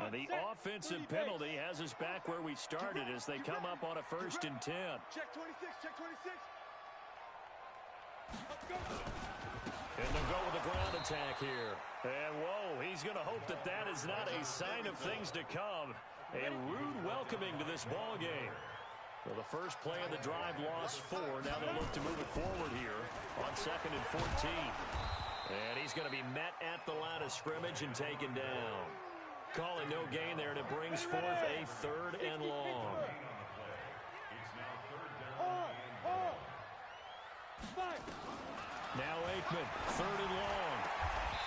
And the offensive penalty has us back where we started as they come up on a 1st and 10. Check 26, check 26. And they'll go with a ground attack here. And, whoa, he's going to hope that that is not a sign of things to come. A rude welcoming to this ball game. So the first play of the drive lost 4. Now they'll look to move it forward here on 2nd and 14. And he's going to be met at the line of scrimmage and taken down. Calling no gain there, and it brings forth a 3rd and long. Now Aikman, 3rd and long.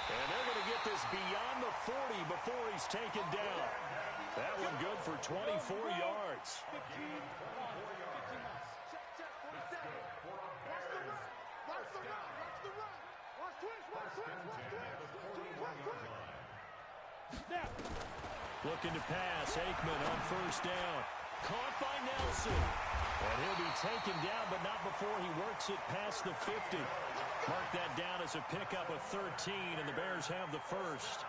And they're going to get this beyond the 40 before he's taken down. That one good for 24 yards. Looking to pass, Aikman on 1st down. Caught by Nelson. And he'll be taken down, but not before he works it past the 50. Mark that down as a pickup of 13, and the Bears have the 1st.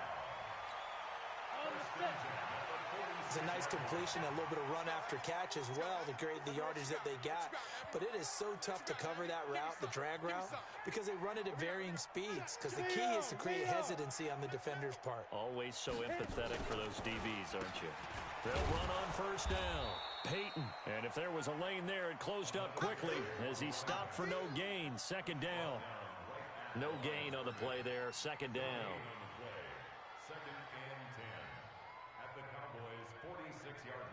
It's a nice completion, a little bit of run after catch as well to create the yardage that they got. But it is so tough to cover that route, the drag route, because they run it at varying speeds. Because the key is to create hesitancy on the defender's part. Always so empathetic for those DBs, aren't you? They'll run on 1st down. Peyton. And if there was a lane there, it closed up quickly as he stopped for no gain. 2nd down. No gain on the play there. 2nd down. 2nd and 10 at the Cowboys' 46-yard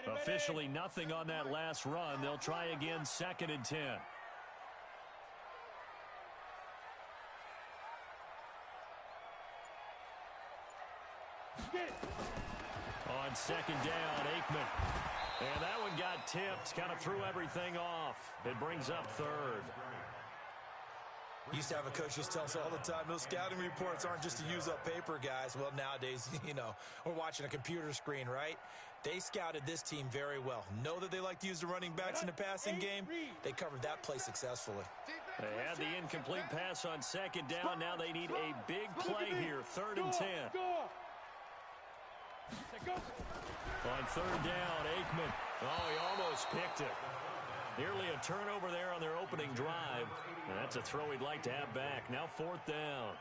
line. Officially nothing on that last run. They'll try again 2nd and 10. On 2nd down, Aikman. And that one got tipped, kind of threw everything off. It brings up 3rd. Used to have a coach used to tell us all the time, those scouting reports aren't just to use up paper, guys. Well, nowadays, we're watching a computer screen, right? They scouted this team very well. Know that they like to use the running backs in the passing game. They covered that play successfully. They had the incomplete pass on 2nd down. Now they need a big play here, 3rd and 10. On 3rd down, Aikman. Oh, he almost picked it. Nearly a turnover there on their opening drive. And that's a throw he'd like to have back. Now 4th down.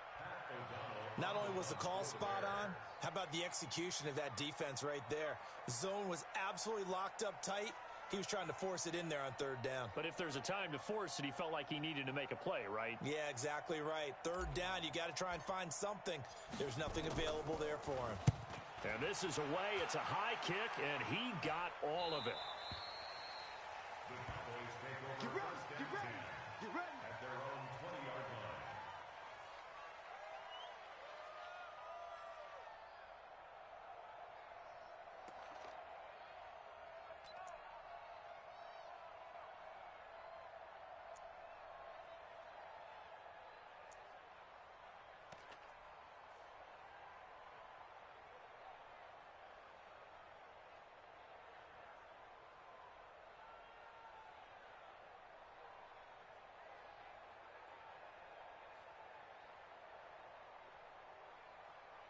Not only was the call spot on, how about the execution of that defense right there? The zone was absolutely locked up tight. He was trying to force it in there on 3rd down. But if there's a time to force it, he felt like he needed to make a play, right? Yeah, exactly right. 3rd down, you got to try and find something. There's nothing available there for him. And this is away. It's a high kick, and he got all of it. Get ready, get ready, get ready. At their own 20-yard line.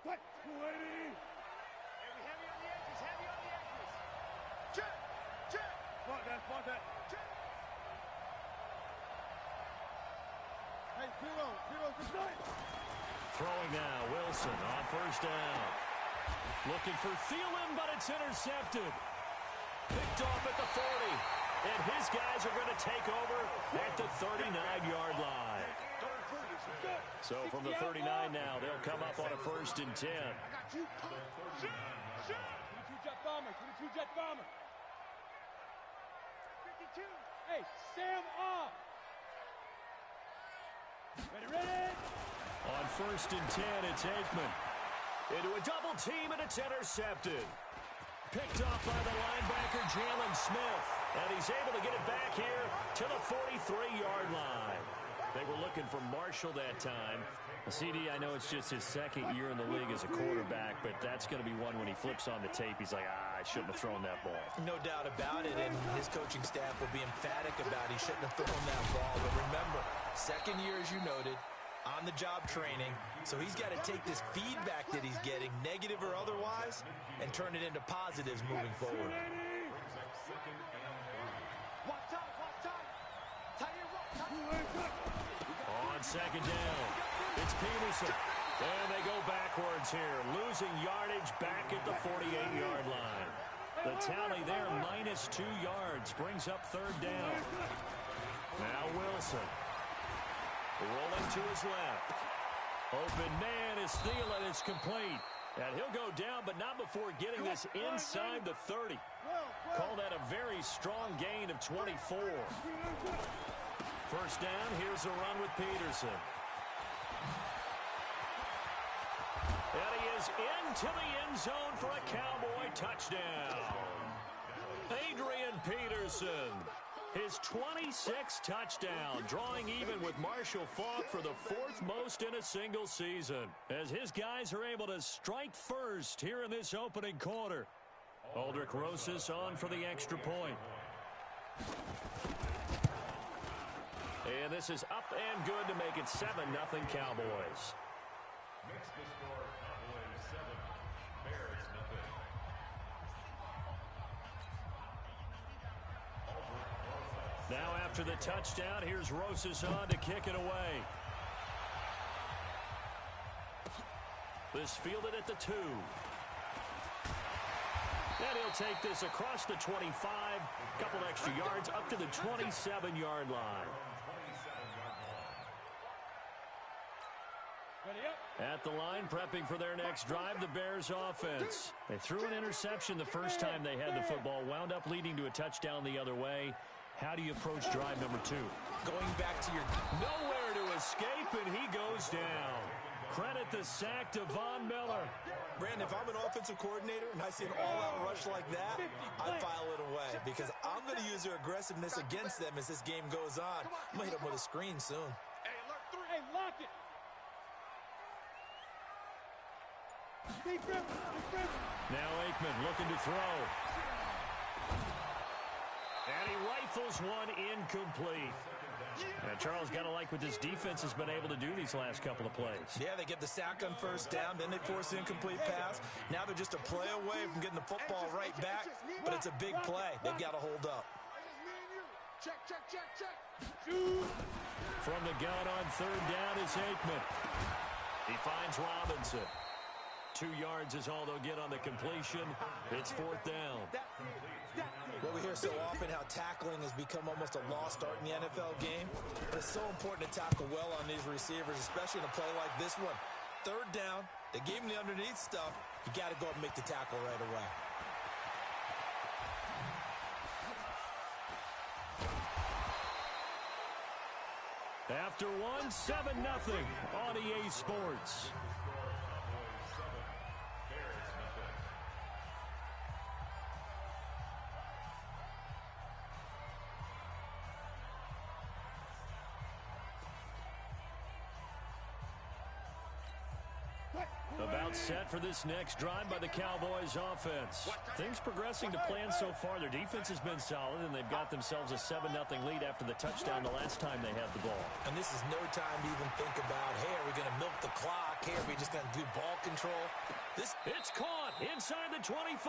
What? 280. Heavy on the edges, heavy on the edges. Check, check. Spot that. Check. Hey, zero, good night. Throwing now, Wilson on 1st down. Looking for Thielen, but it's intercepted. Picked off at the 40. And his guys are going to take over at the 39-yard line. So from the 39 now, they'll come up on a 1st and 10. I got you. 22 jet bomber, 22 jet bomber. 52. Hey, Sam off. Ready. On 1st and 10, it's Aikman. Into a double team, and it's intercepted. Picked off by the linebacker, Jalen Smith. And he's able to get it back here to the 43-yard line. They were looking for Marshall that time. CD, I know it's just his 2nd year in the league as a quarterback, but that's going to be one when he flips on the tape. He's like, guy shouldn't have thrown that ball. No doubt about it, and his coaching staff will be emphatic about he shouldn't have thrown that ball. But remember, second year, as you noted, on-the-job training, so he's got to take this feedback that he's getting, negative or otherwise, and turn it into positives moving forward. On second down, it's Peterson. And they go backwards here, losing yardage back at the 48-yard line. The tally there, -2 yards, brings up third down. Now Wilson. Rolling to his left. Open man is Thielen. It's complete. And he'll go down, but not before getting this inside the 30. Call that a very strong gain of 24. First down, here's a run with Peterson. And he is into the end zone for a Cowboy touchdown. Adrian Peterson, his 26th touchdown, drawing even with Marshall Faulk for the 4th most in a single season, as his guys are able to strike first here in this opening quarter. Aldrich Rosas on for the extra point. And this is up and good to make it 7-0 Cowboys. Makes the score Cowboys 7, Bears nothing. Now after the touchdown, here's Rosas on to kick it away. This fielded at the 2. And he'll take this across the 25, couple extra yards up to the 27-yard line. At the line, prepping for their next drive, the Bears offense. They threw an interception the first time they had the football, wound up leading to a touchdown the other way. How do you approach drive number 2? Going back to your... Nowhere to escape, and he goes down. Credit the sack to Von Miller. Brandon, if I'm an offensive coordinator and I see an all-out rush like that, I file it away because I'm going to use their aggressiveness against them as this game goes on. I'm going to hit them with a screen soon. Hey, lock it. Now Aikman looking to throw. And he rifles one incomplete. And Charles, got to like what this defense has been able to do these last couple of plays. Yeah, they get the sack on first down, then they force an incomplete pass. Now they're just a play away from getting the football right back, but it's a big play. They've got to hold up. Check. From the gun on third down is Aikman. He finds Robinson. 2 yards is all they'll get on the completion. It's fourth down. Well, we hear so often how tackling has become almost a lost art in the NFL game. But it's so important to tackle well on these receivers, especially in a play like this one. Third down, they gave him the underneath stuff. You got to go up and make the tackle right away. After one, 7-0 on EA Sports. About set for this next drive by the Cowboys offense. Things progressing to plan so far. Their defense has been solid, and they've got themselves a 7-0 lead after the touchdown the last time they had the ball. And this is no time to even think about, hey, are we going to milk the clock? Hey, are we just going to do ball control? It's caught inside the 25.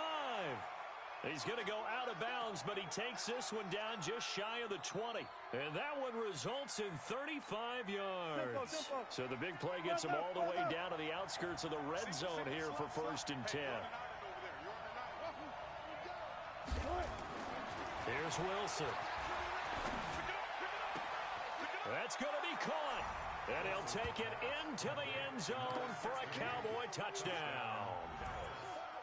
He's going to go out of bounds, but he takes this one down just shy of the 20. And that one results in 35 yards. So the big play gets him all the way down to the outskirts of the red zone here for 1st and 10. Here's Wilson. That's going to be caught. And he'll take it into the end zone for a Cowboy touchdown.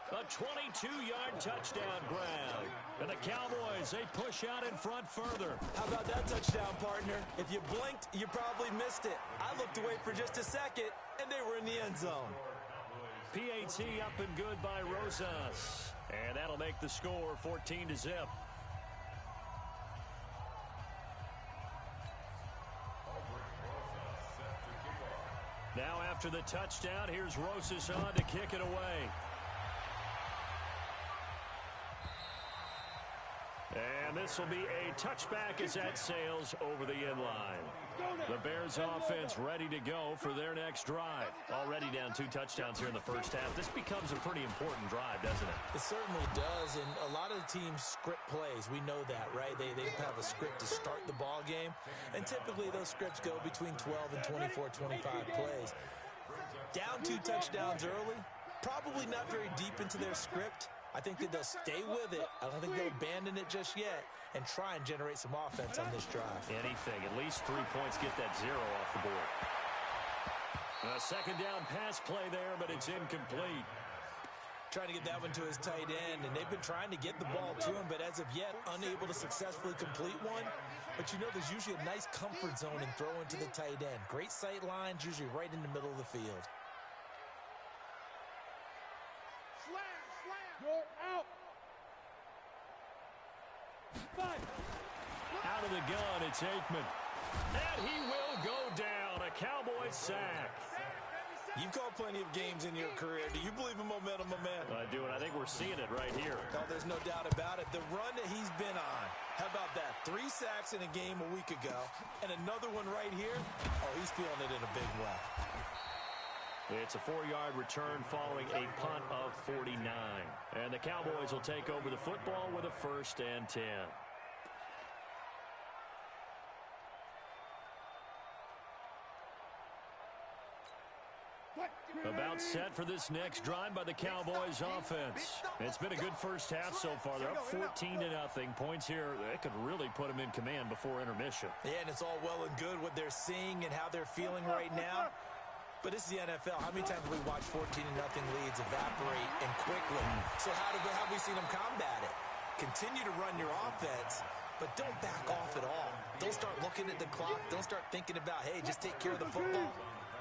A 22-yard touchdown grab. And the Cowboys, they push out in front further. How about that touchdown, partner? If you blinked, you probably missed it. I looked away for just a second, and they were in the end zone. PAT up and good by Rosas. And that'll make the score 14-0. Now after the touchdown, here's Rosas on to kick it away. And this will be a touchback as that sails over the inline. The Bears offense ready to go for their next drive. Already down 2 touchdowns here in the first half. This becomes a pretty important drive, doesn't it? It certainly does, and a lot of the teams script plays. We know that, right? They have a script to start the ball game, and typically those scripts go between 12 and 24, 25 plays. Down 2 touchdowns early, probably not very deep into their script. I think that they'll stay with it. I don't think they'll abandon it just yet and try and generate some offense on this drive. Anything. At least 3 points, get that 0 off the board. A second down pass play there, but it's incomplete. Trying to get that one to his tight end, and they've been trying to get the ball to him, but as of yet, unable to successfully complete one. But you know there's usually a nice comfort zone in throwing to the tight end. Great sight lines, usually right in the middle of the field. You're out. 5. Out of the gun, it's Aikman. And he will go down. A Cowboys sack. You've called plenty of games in your career. Do you believe in momentum, my man? I do, and I think we're seeing it right here. Oh, there's no doubt about it. The run that he's been on. How about that? 3 sacks in a game a week ago, and another one right here. Oh, he's feeling it in a big way. It's a 4-yard return following a punt of 49. And the Cowboys will take over the football with a 1st and 10. About set for this next drive by the Cowboys offense. It's been a good first half so far. They're up 14-0. Points here, they could really put them in command before intermission. Yeah, and it's all well and good what they're seeing and how they're feeling right now. But this is the NFL. How many times have we watched 14-0 leads evaporate and quickly? So how have we seen them combat it? Continue to run your offense, but don't back off at all. Don't start looking at the clock. Don't start thinking about, hey, just take care of the football.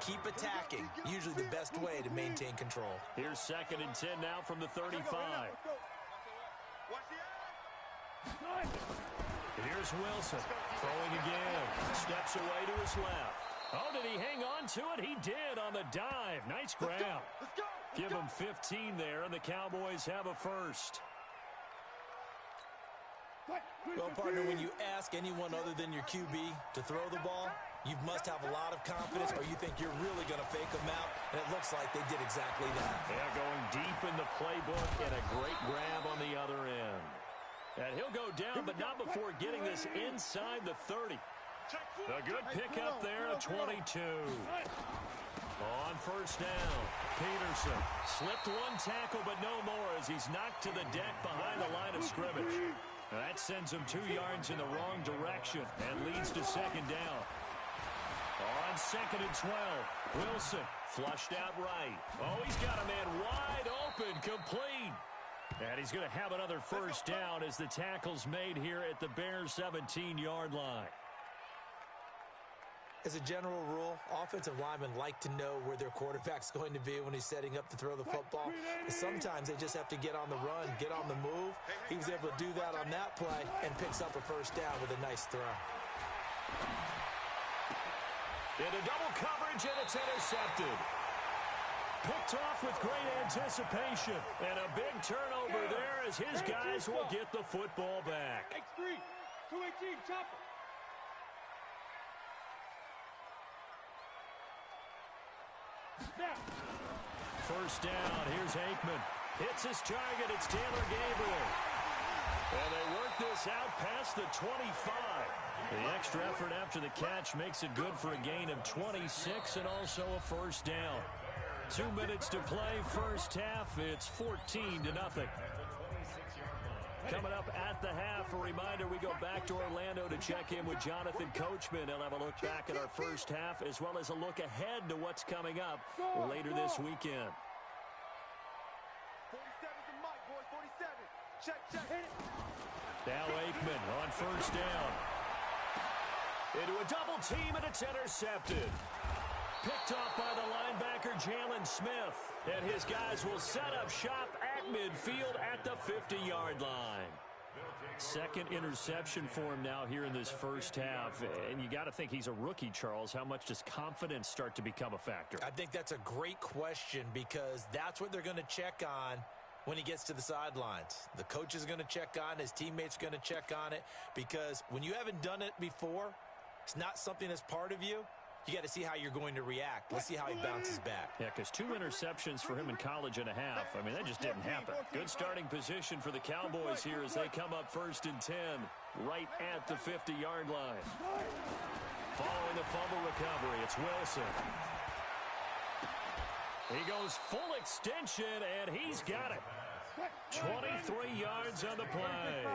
Keep attacking. Usually the best way to maintain control. Here's 2nd and 10 now from the 35. Here's Wilson. Throwing again. Steps away to his left. Oh, did he hang on to it? He did on the dive. Nice grab. Give him 15 there, and the Cowboys have a 1st. Well, partner, when you ask anyone other than your QB to throw the ball, you must have a lot of confidence, or you think you're really going to fake them out, and it looks like they did exactly that. Yeah, going deep in the playbook and a great grab on the other end. And he'll go down, but not before getting this inside the 30. A good pickup there at 22. On 1st down, Peterson slipped 1 tackle, but no more as he's knocked to the deck behind the line of scrimmage. That sends him 2 yards in the wrong direction and leads to 2nd down. On 2nd and 12, Wilson flushed out right. Oh, he's got a man wide open, complete. And he's going to have another 1st down as the tackle's made here at the Bears' 17-yard line. As a general rule, offensive linemen like to know where their quarterback's going to be when he's setting up to throw the football. But sometimes they just have to get on the run, get on the move. He was able to do that on that play and picks up a 1st down with a nice throw. Into double coverage, and it's intercepted. Picked off with great anticipation. And a big turnover there as his guys will get the football back. X3, 218, chopper. Snap. 1st down, here's Aikman. Hits his target, it's Taylor Gabriel. And they work this out past the 25. The extra effort after the catch makes it good for a gain of 26 and also a 1st down. 2 minutes to play, first half. It's 14-0. Coming up at the half, a reminder, we go back to Orlando to check in with Jonathan Coachman. He'll have a look back at our first half as well as a look ahead to what's coming up later this weekend. 47's the mic, boys, 47. Check, check, hit it. Now Aikman on 1st down. Into a double team, and it's intercepted. Picked off by the linebacker, Jalen Smith. And his guys will set up shop at midfield at the 50-yard line. 2nd interception for him now here in this first half. And you got to think he's a rookie, Charles. How much does confidence start to become a factor? I think that's a great question because that's what they're going to check on when he gets to the sidelines. The coach is going to check on it. His teammates are going to check on it, because when you haven't done it before, it's not something that's part of you. You got to see how you're going to react. Let's see how he bounces back. Yeah, because 2 interceptions for him in college and a half. I mean, that just didn't happen. Good starting position for the Cowboys here as they come up 1st and 10, right at the 50-yard line. Following the fumble recovery, it's Wilson. He goes full extension, and he's got it. 23 yards on the play.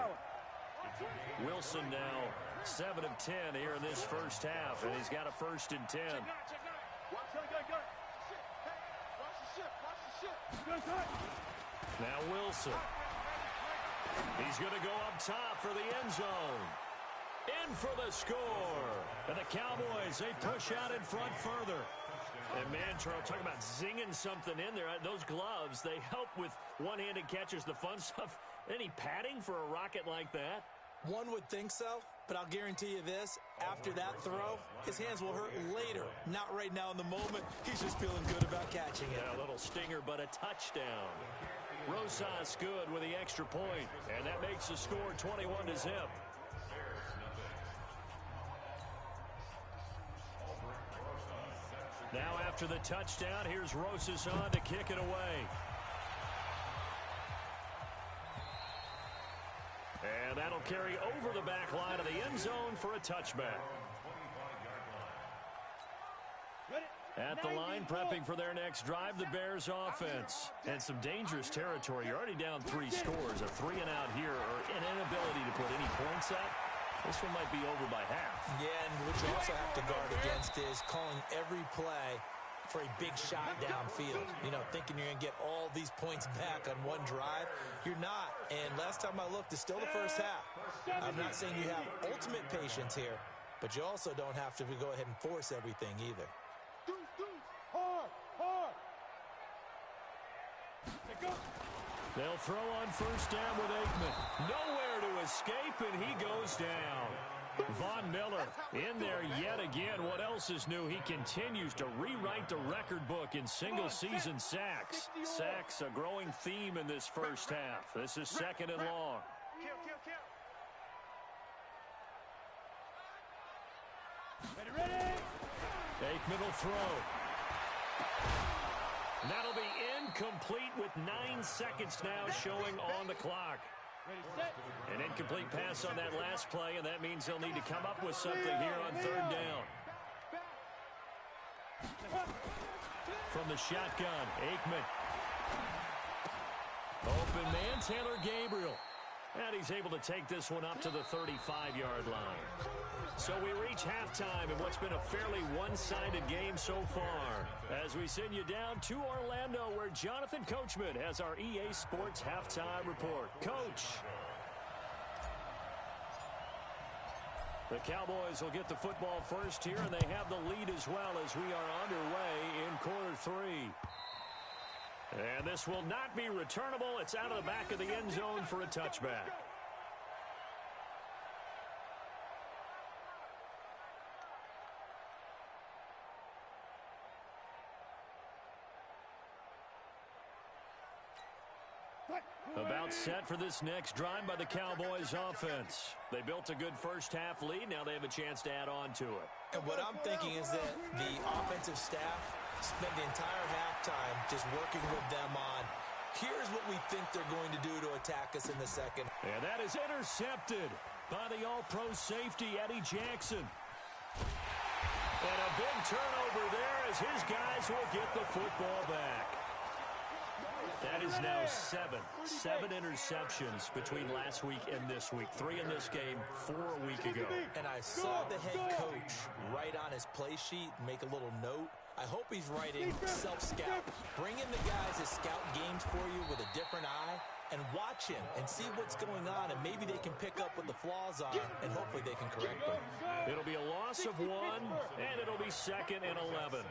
Wilson now 7 of 10 here in this first half, and he's got a 1st and 10. Now Wilson. He's going to go up top for the end zone. In for the score. And the Cowboys, they push out in front further. And, man, Charles, talking about zinging something in there. Those gloves, they help with one-handed catches, the fun stuff. Any padding for a rocket like that? One would think so, but I'll guarantee you this. After that throw, his hands will hurt later. Not right now in the moment. He's just feeling good about catching it. Yeah, a little stinger, but a touchdown. Rosas good with the extra point, and that makes the score 21-0. Now after the touchdown, here's Rosas on to kick it away. And that'll carry over the back line of the end zone for a touchback. At the line, prepping for their next drive, the Bears offense. And some dangerous territory. You're already down 3 scores. A 3-and-out here, or an inability to put any points up. This one might be over by half. Yeah, and what you also have to guard against is calling every play for a big shot downfield. You know, thinking you're going to get all these points back on one drive. You're not. And last time I looked, it's still the first half. I'm not saying you have ultimate patience here, but you also don't have to go ahead and force everything either. They'll throw on 1st down with Aikman. Nowhere to escape, and he goes down. Von Miller in there yet again. What else is new? He continues to rewrite the record book in single-season sacks. Sacks, a growing theme in this first half. This is 2nd and long. Aikman will throw. That'll be incomplete with 9 seconds now showing on the clock. An incomplete pass on that last play, and that means they'll need to come up with something here on 3rd down. From the shotgun, Aikman. Open man, Taylor Gabriel. And he's able to take this one up to the 35-yard line. So we reach halftime in what's been a fairly one-sided game so far, as we send you down to Orlando, where Jonathan Coachman has our EA Sports Halftime Report. Coach. The Cowboys will get the football first here, and they have the lead as well as we are underway in quarter 3. And this will not be returnable. It's out of the back of the end zone for a touchback. About set for this next drive by the Cowboys offense. They built a good first half lead. Now they have a chance to add on to it. And what I'm thinking is that the offensive staff spent the entire halftime just working with them on, here's what we think they're going to do to attack us in the second. And that is intercepted by the all-pro safety, Eddie Jackson. And a big turnover there as his guys will get the football back. That is now 7 interceptions between last week and this week. 3 in this game, 4 a week ago. And I saw the head coach write on his play sheet, make a little note. I hope he's writing self-scout. Bring in the guys that scout games for you with a different eye and watch him and see what's going on, and maybe they can pick up what the flaws are, and hopefully they can correct them. It'll be a loss of 1, and it'll be 2nd and 11.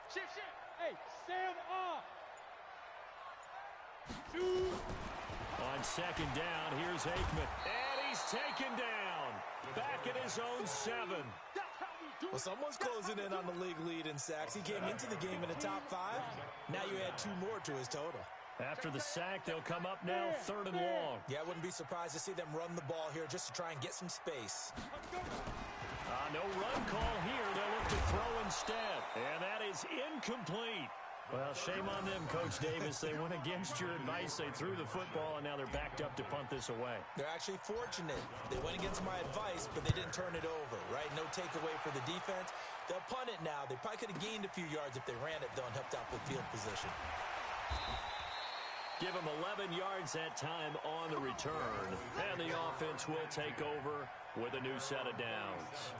Shift. Hey, stand off. On 2nd down, here's Aikman. And he's taken down. Back at his own 7. Well, someone's closing in on the league lead in sacks. He came into the game in the top 5. Now you add 2 more to his total. After the sack, they'll come up now 3rd and long. Yeah, I wouldn't be surprised to see them run the ball here just to try and get some space. No run call here. They'll look to throw instead. And that is incomplete. Well, shame on them, Coach Davis. They went against your advice. They threw the football, and now they're backed up to punt this away. They're actually fortunate. They went against my advice, but they didn't turn it over, right? No takeaway for the defense. They'll punt it now. They probably could have gained a few yards if they ran it, though, and helped out with field position. Give them 11 yards that time on the return. And the offense will take over with a new set of downs.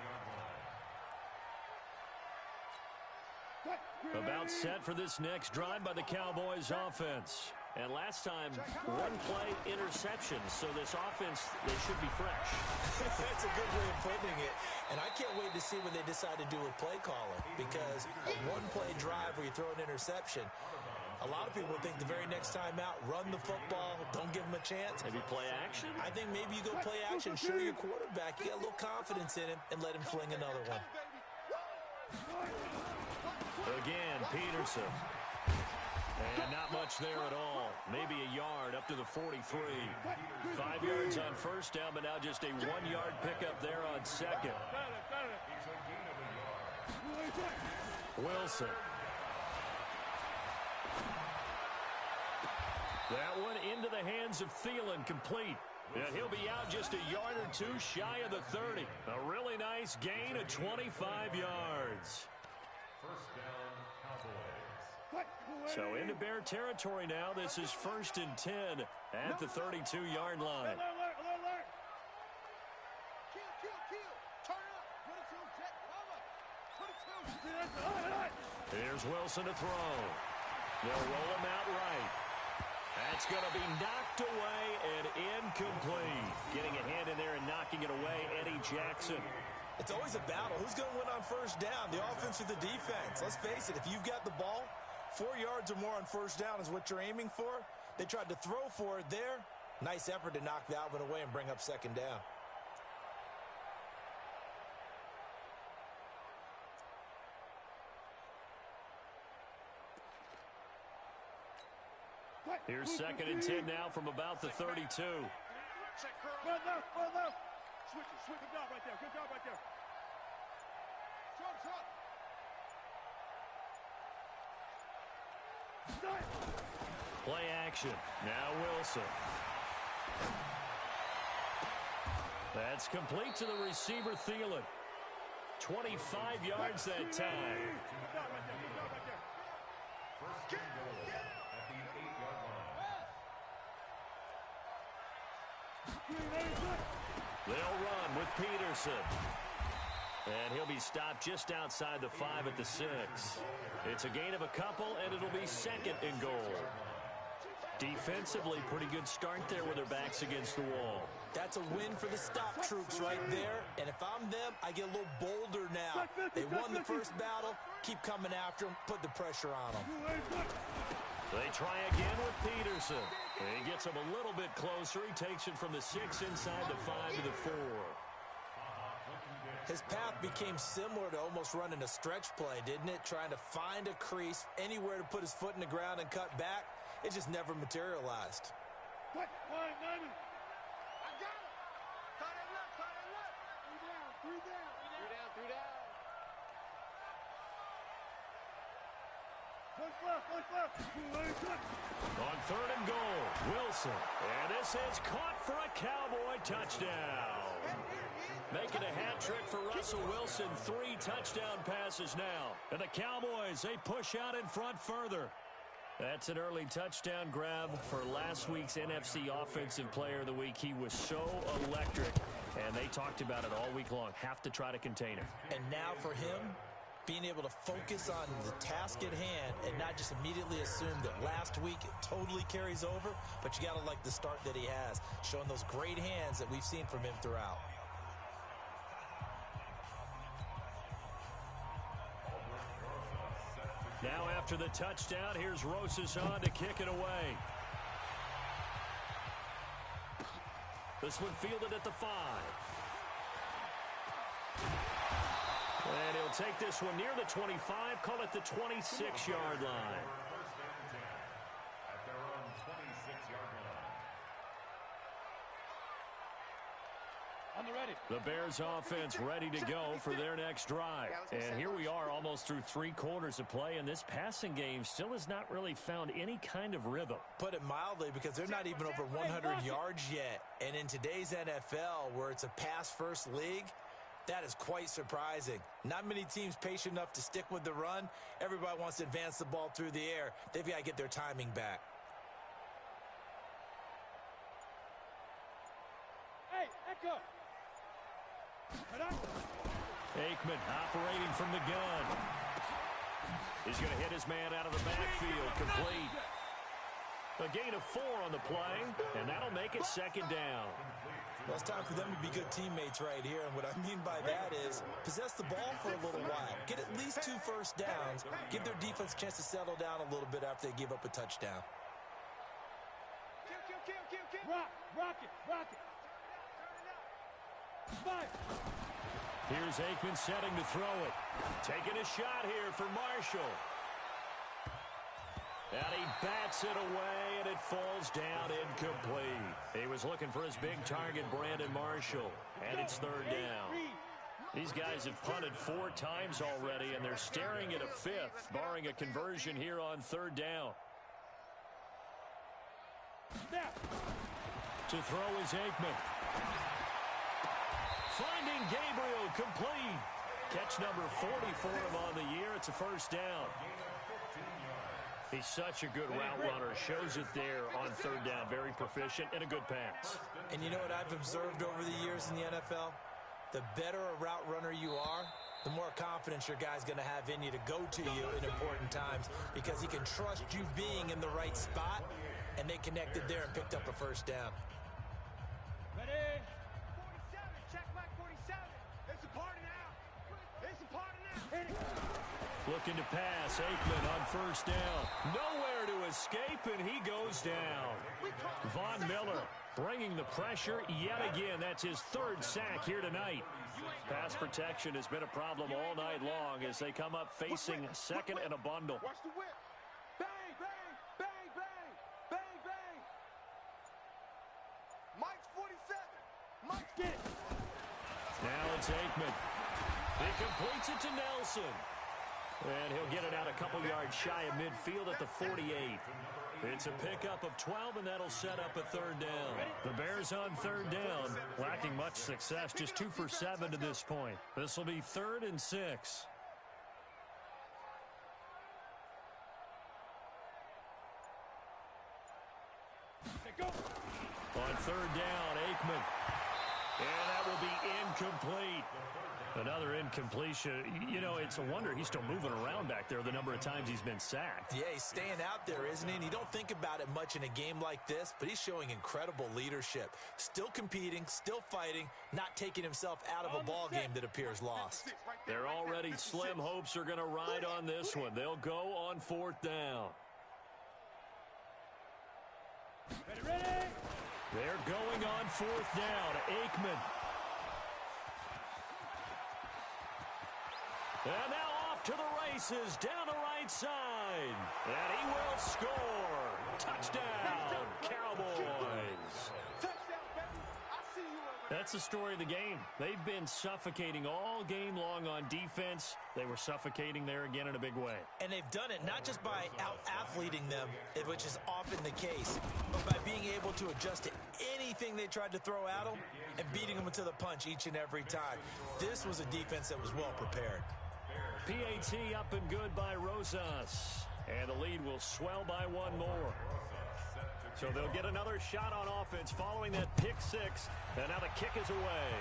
About set for this next drive by the Cowboys offense. And last time, 1-play interception. So this offense, they should be fresh. That's a good way of putting it. And I can't wait to see what they decide to do with play calling. Because a 1-play drive where you throw an interception, a lot of people think the very next time out, run the football, don't give them a chance. Maybe play action? I think maybe you go play action, show your quarterback, you got a little confidence in him, and let him fling another one. Again, Peterson. And not much there at all. Maybe a yard up to the 43. 5 yards on first down, but now just a 1-yard pickup there on second. Wilson. That one into the hands of Thielen, complete. And he'll be out just a yard or 2 shy of the 30. A really nice gain of 25 yards. First down, Cowboys. So into Bear territory now. This is 1st and 10 at the 32-yard line. Here's Wilson to throw. They'll roll him out right. That's going to be knocked away and incomplete. Getting a hand in there and knocking it away, Eddie Jackson. It's always a battle. Who's going to win on first down, the offense or the defense? Let's face it, if you've got the ball, 4 yards or more on first down is what you're aiming for. They tried to throw for it there. Nice effort to knock that one away and bring up second down. Here's 2nd and 10 now from about the 32. Switch it. Good job right there. Good job right there. Play action. Now Wilson. That's complete to the receiver, Thielen. 25 yards that time. Good job right there. Good job right there. First and goal at the 8-yard line. They'll run with Peterson. And he'll be stopped just outside the 5 at the 6. It's a gain of a couple, and it'll be 2nd and goal. Defensively, pretty good start there with their backs against the wall. That's a win for the stop troops right there. And if I'm them, I get a little bolder now. They won the first battle. Keep coming after them. Put the pressure on them. They try again with Peterson. He gets him a little bit closer. He takes it from the 6 inside the 5 to the 4. His path became similar to almost running a stretch play, didn't it? Trying to find a crease, anywhere to put his foot in the ground and cut back. It just never materialized. What? Line, Naaman. I got it. Cut it left, cut it left. Three down. Push left. On 3rd and goal, Wilson. And this is caught for a Cowboy touchdown. Making a hat trick for Russell Wilson. 3 touchdown passes now. And the Cowboys, they push out in front further. That's an early touchdown grab for last week's NFC Offensive Player of the Week. He was so electric, and they talked about it all week long. Have to try to contain him. And now for him, being able to focus on the task at hand and not just immediately assume that last week it totally carries over, but you got to like the start that he has, showing those great hands that we've seen from him throughout. Now after the touchdown, here's Rosas on to kick it away. This one fielded at the 5. And he'll take this one near the 25, call it the 26-yard line. At their own 26-yard line. On the ready. The Bears offense ready to go for their next drive. And here we are almost through 3 quarters of play, and this passing game still has not really found any kind of rhythm. Put it mildly, because they're not even over 100 yards yet. And in today's NFL, where it's a pass-first league, that is quite surprising. Not many teams patient enough to stick with the run. Everybody wants to advance the ball through the air. They've got to get their timing back. Hey, Echo. Aikman operating from the gun. He's going to hit his man out of the backfield, complete. A gain of 4 on the play, and that'll make it 2nd down. Well, it's time for them to be good teammates right here, and what I mean by that is possess the ball for a little while, get at least 2 first downs, give their defense a chance to settle down a little bit after they give up a touchdown. Rock it. Fire. Here's Aikman setting to throw it. Taking a shot here for Marshall. And he bats it away, and it falls down incomplete. He was looking for his big target, Brandon Marshall, and it's 3rd down. These guys have punted 4 times already, and they're staring at a 5th, barring a conversion here on 3rd down. To throw is Aikman. Finding Gabriel, complete. Catch number 40 for him on the year. It's a 1st down. He's such a good route runner. Shows it there on 3rd down. Very proficient and a good pass. And you know what I've observed over the years in the NFL? The better a route runner you are, the more confidence your guy's going to have in you to go to you in important times, because he can trust you being in the right spot, and they connected there and picked up a 1st down. Ready? 47, check my 47. It's a party now. It's a party now. Looking to pass, Aikman on 1st down. Nowhere to escape, and he goes down. Von Miller bringing the pressure yet again. That's his 3rd sack here tonight. Pass protection has been a problem all night long as they come up facing 2nd and a bundle. Watch the whip. Bang, bang, bang, bang, bang, bang. Mike's 47. Mike, get it. Now it's Aikman. He completes it to Nelson. And he'll get it out a couple yards shy of midfield at the 48. It's a pickup of 12, and that'll set up a 3rd down. The Bears on 3rd down, lacking much success, just 2 for 7 to this point. This will be 3rd and 6. On 3rd down, Aikman. And that will be incomplete. Another incompletion. You know, it's a wonder he's still moving around back there the number of times he's been sacked. Yeah, he's staying out there, isn't he? And you don't think about it much in a game like this, but he's showing incredible leadership. Still competing, still fighting, not taking himself out of a ball game that appears lost. They're already slim hopes are going to ride on this one. They'll go on 4th down. Ready? They're going on 4th down. Aikman. And now off to the races, down the right side. And he will score. Touchdown, Cowboys. That's the story of the game. They've been suffocating all game long on defense. They were suffocating there again in a big way. And they've done it not just by out-athleting them, which is often the case, but by being able to adjust to anything they tried to throw at them and beating them to the punch each and every time. This was a defense that was well prepared. PAT up and good by Rosas. And the lead will swell by 1 more. So they'll get another shot on offense following that pick 6. And now the kick is away.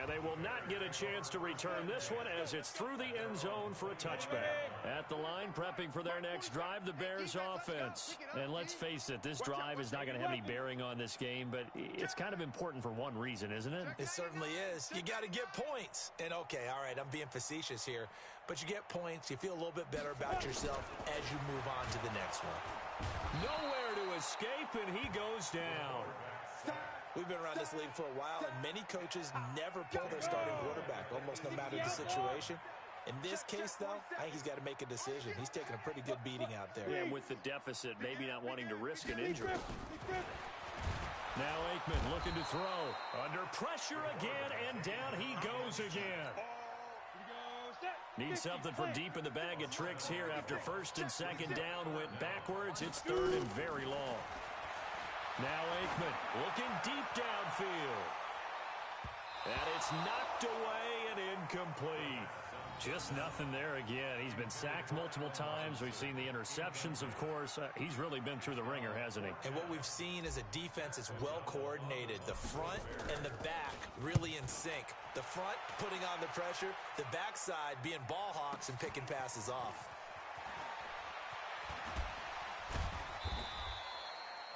And they will not get a chance to return this one as it's through the end zone for a touchback. At the line, prepping for their next drive, the Bears offense. And let's face it, this drive is not going to have any bearing on this game, but it's kind of important for one reason, isn't it? It certainly is. You got to get points. And okay, all right, I'm being facetious here, but you get points, you feel a little bit better about yourself as you move on to the next one. Nowhere to escape, and he goes down. We've been around this league for a while, and many coaches never pull their starting quarterback, almost no matter the situation. In this case, though, I think he's got to make a decision. He's taking a pretty good beating out there. Yeah, and with the deficit, maybe not wanting to risk an injury. Now Aikman looking to throw. Under pressure again, and down he goes again. Needs something from deep in the bag of tricks here after first and second down went backwards. It's third and very long. Now Aikman looking deep downfield. And it's knocked away and incomplete. Just nothing there again. He's been sacked multiple times. We've seen the interceptions, of course. He's really been through the ringer, hasn't he? And what we've seen is a defense that's well coordinated. The front and the back really in sync. The front putting on the pressure, the backside being ball hawks and picking passes off.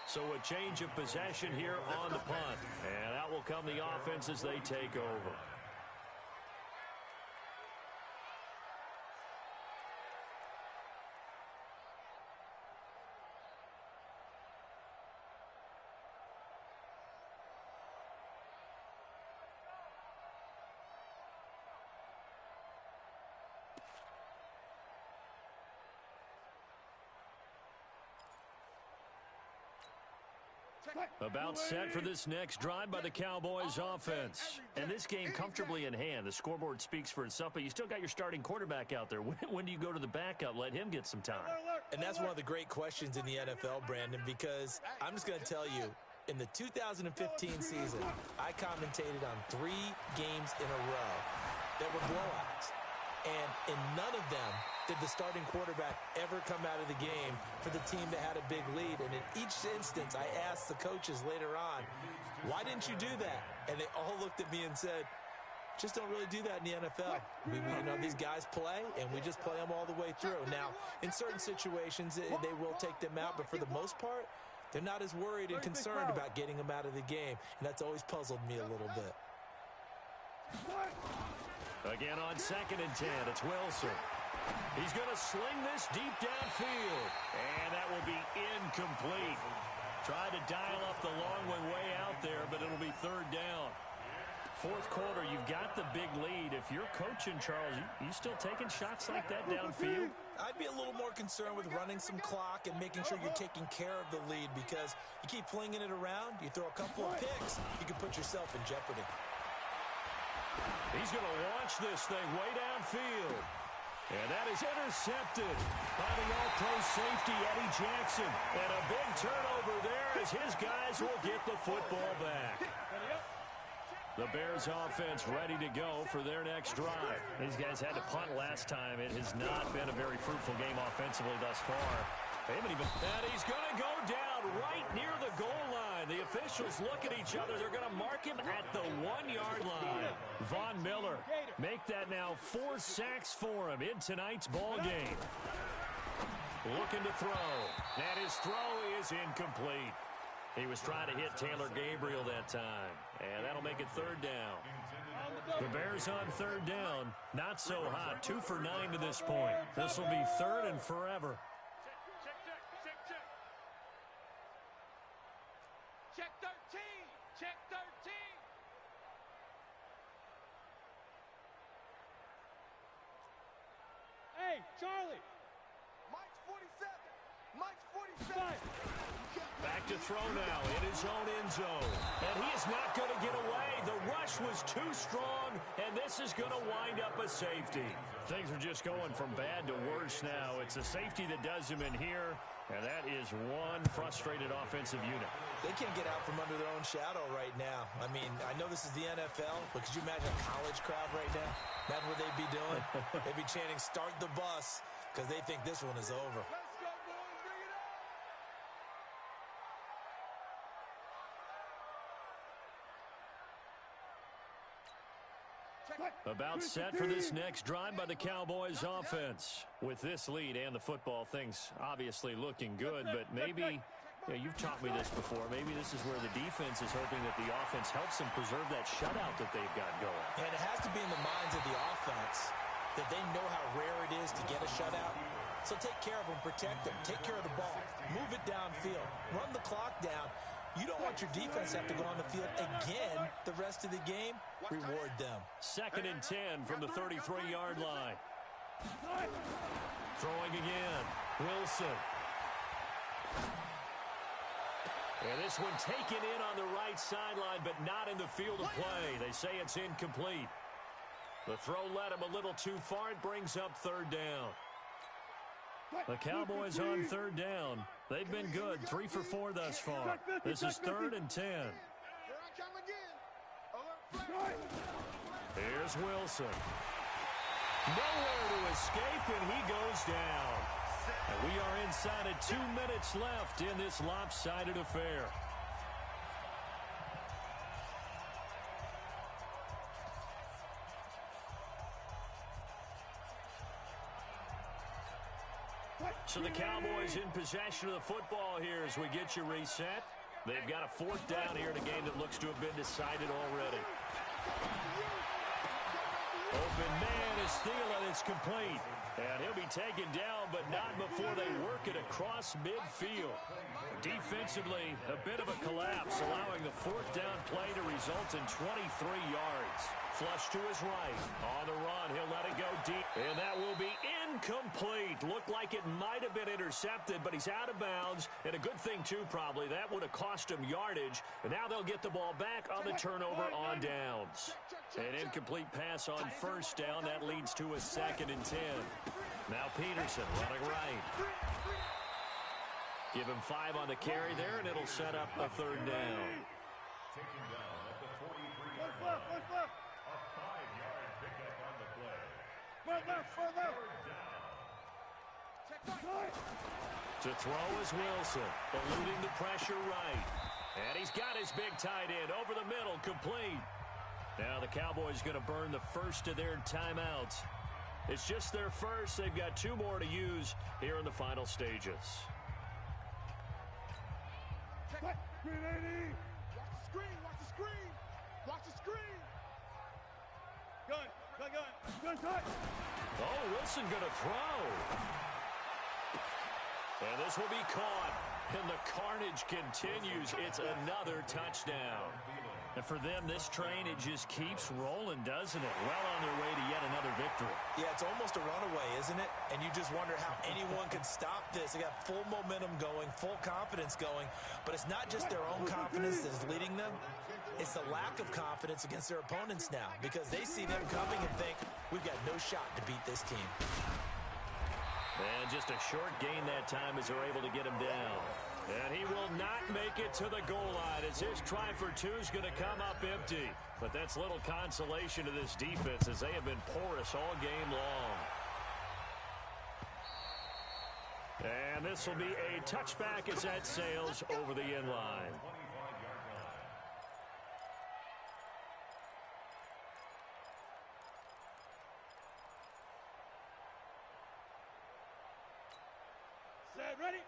So a change of possession here on the punt. And out will come the offense as they take over. About set for this next drive by the Cowboys offense. And this game comfortably in hand. The scoreboard speaks for itself, but you still got your starting quarterback out there. When do you go to the backup? Let him get some time. And that's one of the great questions in the NFL, Brandon, because I'm just going to tell you, in the 2015 season, I commentated on 3 games in a row that were blowouts. And in none of them did the starting quarterback ever come out of the game for the team that had a big lead. And in each instance, I asked the coaches later on, why didn't you do that? And they all looked at me and said, just don't really do that in the NFL. These guys play, and we just play them all the way through. Now, in certain situations, they will take them out, but for the most part, they're not as worried and concerned about getting them out of the game. And that's always puzzled me a little bit. Again on 2nd and 10, it's Wilson. He's going to sling this deep downfield, and that will be incomplete. Tried to dial up the long one way out there, but it'll be 3rd down. 4th quarter, you've got the big lead. If you're coaching, Charles, you still taking shots like that downfield? I'd be a little more concerned with running some clock and making sure you're taking care of the lead, because you keep flinging it around, you throw a couple of picks, you can put yourself in jeopardy. He's going to launch this thing way downfield. And that is intercepted by the all-pro safety, Eddie Jackson. And a big turnover there as his guys will get the football back. The Bears offense ready to go for their next drive. These guys had to punt last time. It has not been a very fruitful game offensively thus far. They haven't even... And he's going to go down right near the goal line. The officials look at each other. They're going to mark him at the 1-yard line. Von Miller make that now 4 sacks for him in tonight's ball game. Looking to throw. And his throw is incomplete. He was trying to hit Taylor Gabriel that time. And that'll make it 3rd down. The Bears on 3rd down. Not so hot. 2 for 9 to this point. This will be 3rd and forever. Check 13! Check 13! Hey, Charlie! Mike's 47. Mike's 47. Back to throw now in his own end zone. And he is not going to get away. The rush was too strong, and this is going to wind up a safety. Things are just going from bad to worse now. It's a safety that does him in here, and that is one frustrated offensive unit. They can't get out from under their own shadow right now. I mean, I know this is the NFL, but could you imagine a college crowd right now? Imagine what they'd be doing. They'd be chanting, "Start the bus," because they think this one is over. Let's go, boys! Bring it up! About set for this next drive by the Cowboys offense. With this lead and the football, things obviously looking good, but maybe, you've taught me this before, maybe this is where the defense is hoping that the offense helps them preserve that shutout that they've got going. And it has to be in the minds of the offense that they know how rare it is to get a shutout. So take care of them, protect them, take care of the ball, move it downfield, run the clock down, You don't want your defense to have to go on the field again the rest of the game. Reward them. 2nd and 10 from the 33-yard line. Throwing again. Wilson. And this one taken in on the right sideline, but not in the field of play. They say it's incomplete. The throw led him a little too far. It brings up 3rd down. The Cowboys on 3rd down. They've been good, 3 for 4 thus far. This is 3rd and 10. Here's Wilson. Nowhere to escape, and he goes down. And we are inside of 2 minutes left in this lopsided affair. So the Cowboys in possession of the football here as we get you reset. They've got a 4th down here in a game that looks to have been decided already. Open man is stealing. It's complete. And he'll be taken down, but not before they work it across midfield. Defensively, a bit of a collapse, allowing the 4th down play to result in 23 yards. Flush to his right. On the run, he'll let it go deep. And that will be incomplete. Looked like it might have been intercepted, but he's out of bounds. And a good thing, too, probably. That would have cost him yardage. And now they'll get the ball back on the turnover on downs. An incomplete pass on 1st down. That leads to a 2nd and 10. Now Peterson running right. Give him 5 on the carry there, and it'll set up a 3rd down. Taken down at the 43-yard line. A 5-yard pickup on the play. To throw is Wilson, eluding the pressure right. And he's got his big tight end over the middle, complete. Now the Cowboys going to burn the first of their timeouts. It's just their first. They've got 2 more to use here in the final stages. Watch the screen, watch the screen, watch the screen. Gun. Oh, Wilson going to throw. And this will be caught. And the carnage continues. It's another touchdown. And for them, this train, it just keeps rolling, doesn't it? Well on their way to yet another victory. Yeah, it's almost a runaway, isn't it? And you just wonder how anyone could stop this. They got full momentum going, full confidence going. But it's not just their own confidence that's leading them. It's the lack of confidence against their opponents now, because they see them coming and think, we've got no shot to beat this team. And just a short gain that time as they're able to get him down. And he will not make it to the goal line as his try for 2 is going to come up empty. But that's little consolation to this defense as they have been porous all game long. And this will be a touchback as that sails over the end line.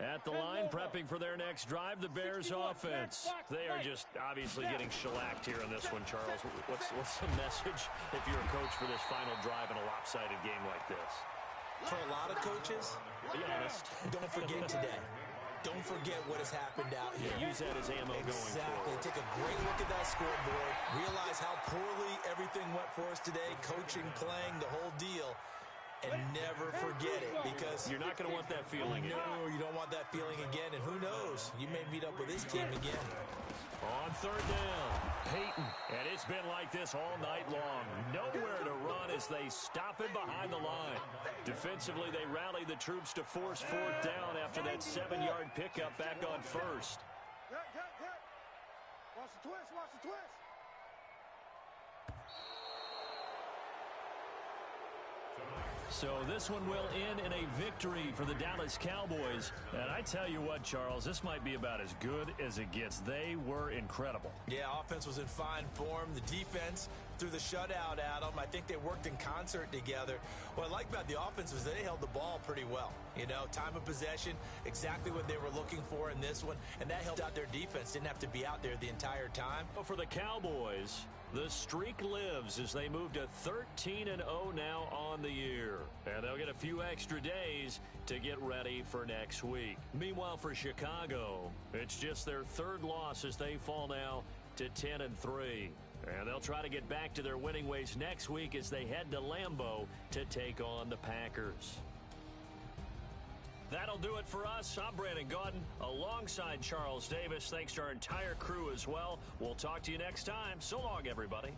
At the line, prepping for their next drive, the Bears offense. They are just obviously getting shellacked here in this one, Charles. What's the message if you're a coach for this final drive in a lopsided game like this? For a lot of coaches, Be honest. don't forget today. Don't forget what has happened out here. Use that as ammo going Exactly. forward. Take a great look at that scoreboard. Realize how poorly everything went for us today. Coaching, playing, the whole deal. And never forget it, because You're not going to want that feeling again. no, you don't want that feeling again. And who knows? You may meet up with this team again. On 3rd down, Peyton. And it's been like this all night long. Nowhere to run as they stop him behind the line. Defensively, they rally the troops to force 4th down after that 7-yard pickup back on 1st. Watch the twist. So this one will end in a victory for the Dallas Cowboys. And I tell you what, Charles, this might be about as good as it gets. They were incredible. Yeah, offense was in fine form. The defense threw the shutout at them. I think they worked in concert together. What I like about the offense was they held the ball pretty well. You know, time of possession, exactly what they were looking for in this one. And that helped out their defense. Didn't have to be out there the entire time. For the Cowboys, The streak lives as they move to 13-0 now on the year. And they'll get a few extra days to get ready for next week. Meanwhile, for Chicago, it's just their third loss as they fall now to 10-3. And they'll try to get back to their winning ways next week as they head to Lambeau to take on the Packers. That'll do it for us. I'm Brandon Gaudin alongside Charles Davis. Thanks to our entire crew as well. We'll talk to you next time. So long, everybody.